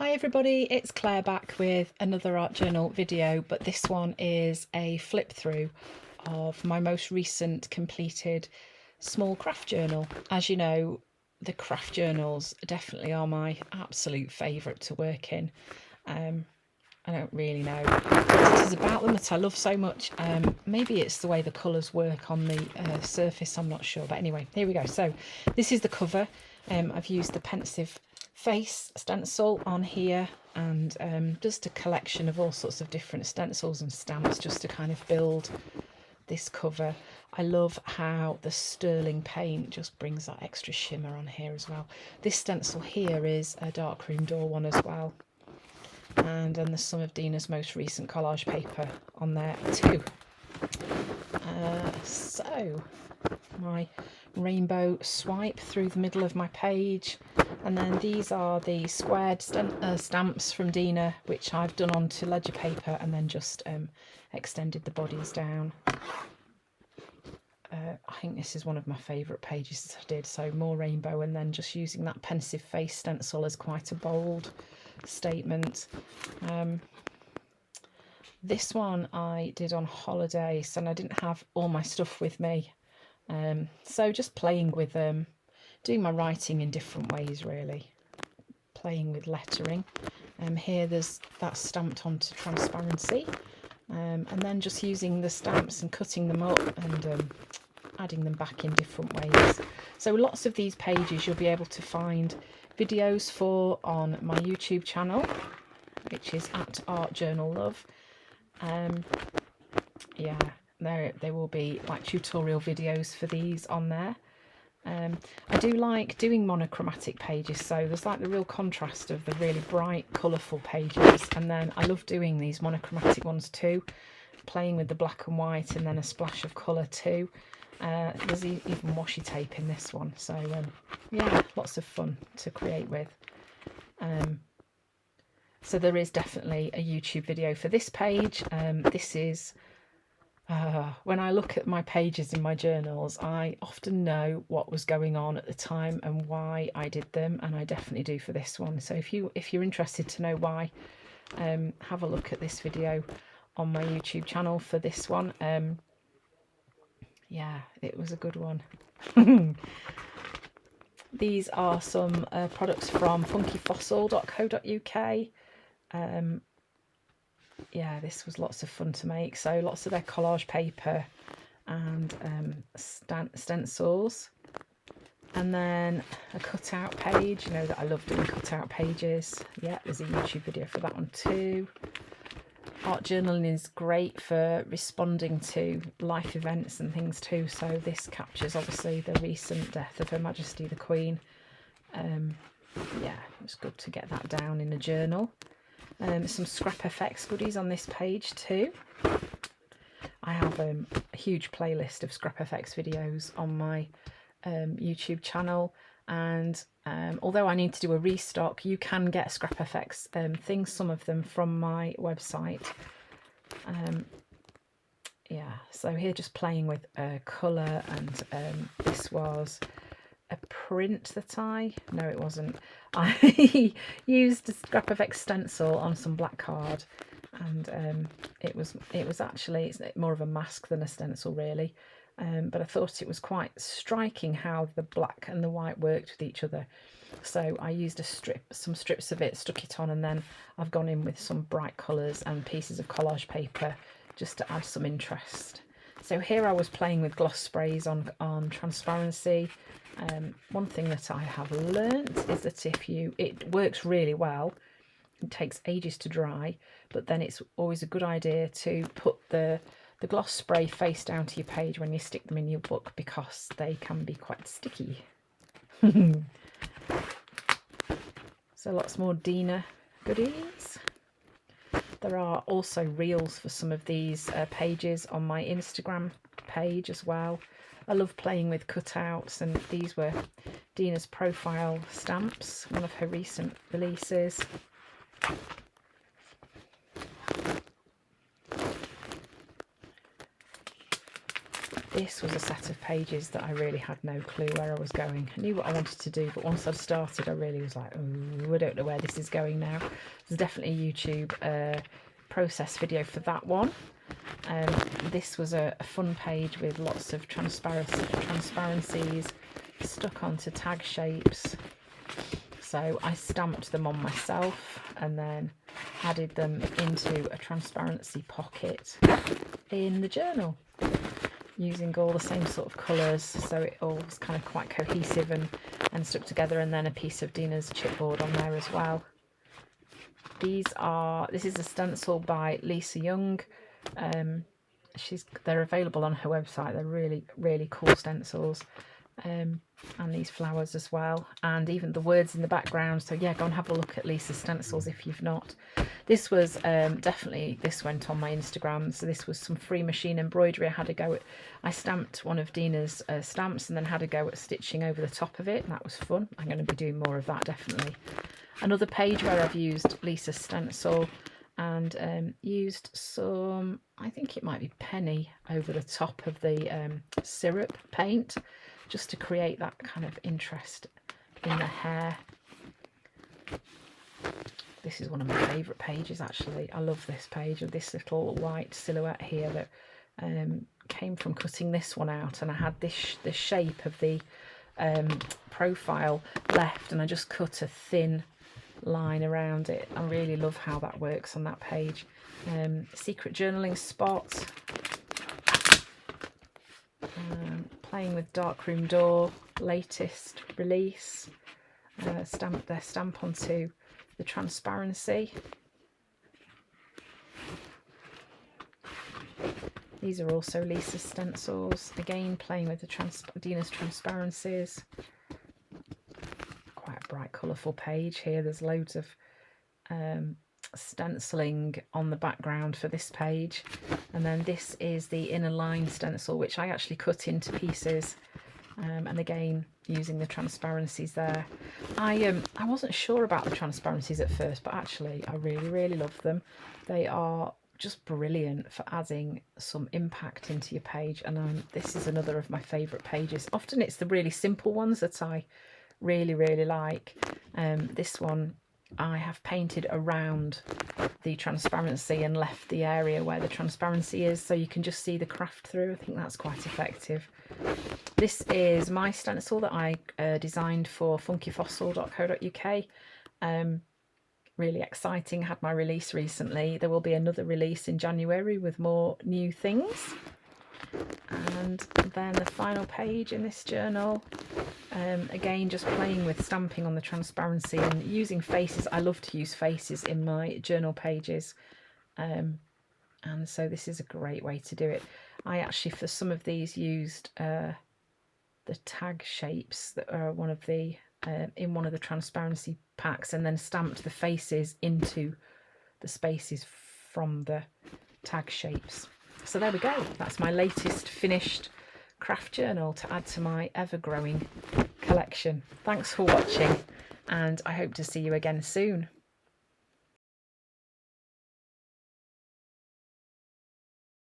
Hi everybody, it's Claire back with another art journal video, but this one is a flip through of my most recent completed small craft journal. As you know, the craft journals definitely are my absolute favourite to work in. I don't really know what it is about them that I love so much. Maybe it's the way the colours work on the surface, I'm not sure. But anyway, here we go. So this is the cover. I've used the pensive face stencil on here and just a collection of all sorts of different stencils and stamps just to kind of build this cover. I love how the sterling paint just brings that extra shimmer on here as well. This stencil here is a darkroom door one as well. And then there's some of Dina's most recent collage paper on there too. So my rainbow swipe through the middle of my page, and then these are the squared stamps from Dina, which I've done onto ledger paper and then just extended the bodies down. I think this is one of my favourite pages that I did, so more rainbow and then just using that pensive face stencil as quite a bold statement. This one I did on holiday, so I didn't have all my stuff with me, so just playing with doing my writing in different ways, really playing with lettering. Here there's that stamped onto transparency, and then just using the stamps and cutting them up and adding them back in different ways. So lots of these pages you'll be able to find videos for on my YouTube channel, which is at Art Journal Love. Yeah, there will be like tutorial videos for these on there. I do like doing monochromatic pages, so there's like the real contrast of the really bright colourful pages, and then I love doing these monochromatic ones too, playing with the black and white and then a splash of colour too. There's even washi tape in this one, so yeah, lots of fun to create with. So there is definitely a YouTube video for this page. This is when I look at my pages in my journals, I often know what was going on at the time and why I did them, and I definitely do for this one. So if you're interested to know why, have a look at this video on my YouTube channel for this one. Yeah, it was a good one. These are some products from funkyfossil.co.uk. Yeah, this was lots of fun to make. So lots of their collage paper and stencils. And then a cutout page. You know that I love doing cutout pages. Yeah, there's a YouTube video for that one too. Art journaling is great for responding to life events and things too. So this captures obviously the recent death of Her Majesty the Queen. Yeah, it's good to get that down in a journal. Some Scrap Effects goodies on this page too. I have a huge playlist of Scrap Effects videos on my YouTube channel, and although I need to do a restock, you can get Scrap Effects things, some of them from my website. Yeah, so here just playing with colour, and this was a print that no it wasn't, I used a Scrap Effects stencil on some black card, and it was actually, it's more of a mask than a stencil really, but I thought it was quite striking how the black and the white worked with each other, so I used some strips of it, stuck it on, and then I've gone in with some bright colours and pieces of collage paper just to add some interest. So here I was playing with gloss sprays on transparency. One thing that I have learnt is that it works really well, it takes ages to dry, but then it's always a good idea to put the gloss spray face down to your page when you stick them in your book, because they can be quite sticky. So lots more Dina goodies. There are also reels for some of these pages on my Instagram page as well. I love playing with cutouts, and these were Dina's profile stamps, one of her recent releases. This was a set of pages that I really had no clue where I was going. I knew what I wanted to do, but once I'd started, I really was like, oh, I don't know where this is going now. There's definitely a YouTube process video for that one. This was a fun page with lots of transparencies stuck onto tag shapes. So I stamped them on myself and then added them into a transparency pocket in the journal, using all the same sort of colours, so it all was kind of quite cohesive and stuck together, and then a piece of Dina's chipboard on there as well. This is a stencil by Lisa Young. They're available on her website. They're really, really cool stencils. And these flowers as well, and even the words in the background. So yeah, go and have a look at Lisa's stencils if you've not. This was definitely, this went on my Instagram. So this was some free machine embroidery. I stamped one of Dina's stamps and then had a go at stitching over the top of it, and that was fun. I'm going to be doing more of that, definitely. Another page where I've used Lisa's stencil and used some, I think it might be penny, over the top of the syrup paint, just to create that kind of interest in the hair. This is one of my favourite pages, actually. I love this page of this little white silhouette here that came from cutting this one out, and I had this the shape of the profile left, and I just cut a thin line around it. I really love how that works on that page. Secret journaling spot. Playing with Darkroom Door, latest release. Stamp their stamp onto the transparency. These are also Lisa's stencils. Again, playing with the Dina's transparencies. Quite a bright, colourful page here. There's loads of stenciling on the background for this page, and then this is the inner line stencil, which I actually cut into pieces, and again using the transparencies there. I wasn't sure about the transparencies at first, but actually I really love them. They are just brilliant for adding some impact into your page, and this is another of my favourite pages. Often it's the really simple ones that I really like. This one I have painted around the transparency and left the area where the transparency is, so you can just see the craft through. I think that's quite effective. This is my stencil that I designed for funkyfossil.co.uk. Really exciting, had my release recently. There will be another release in January with more new things. And then the final page in this journal, again just playing with stamping on the transparency and using faces. I love to use faces in my journal pages, and so this is a great way to do it. I actually, for some of these, used the tag shapes that are one of the in one of the transparency packs, and then stamped the faces into the spaces from the tag shapes. So there we go. That's my latest finished craft journal to add to my ever-growing collection. Thanks for watching, and I hope to see you again soon.